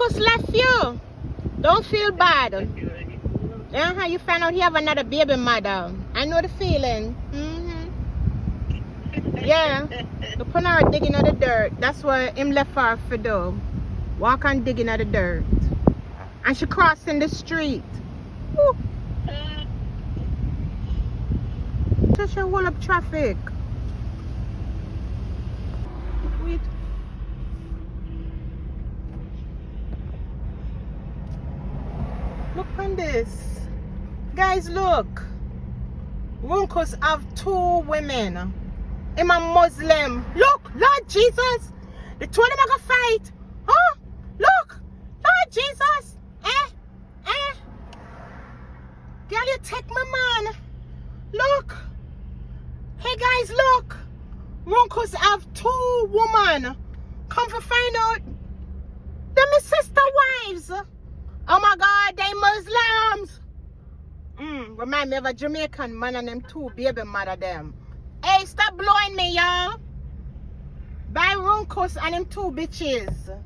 Runkus left you. Don't feel bad. Yeah, you find out he have another baby mother. I know the feeling. Yeah. To put her digging at the dirt. That's what him left her for do. Walk on digging at the dirt. And she crossing the street. Woo. Just a hold up traffic. Wait. Look on this. Guys, look. Runkus have 2 women. I'm a Muslim. Look, Lord Jesus. The 2 of them are gonna fight. Huh? Look, Lord Jesus. Girl, you take my man. Look. Hey guys, look. Runkus have 2 women. Come to find out. They're my sister wives. Oh my God, they Muslims. Remind me of a Jamaican man and them 2 baby mother them. Hey, stop blowing me, y'all. By Runkus and them 2 bitches.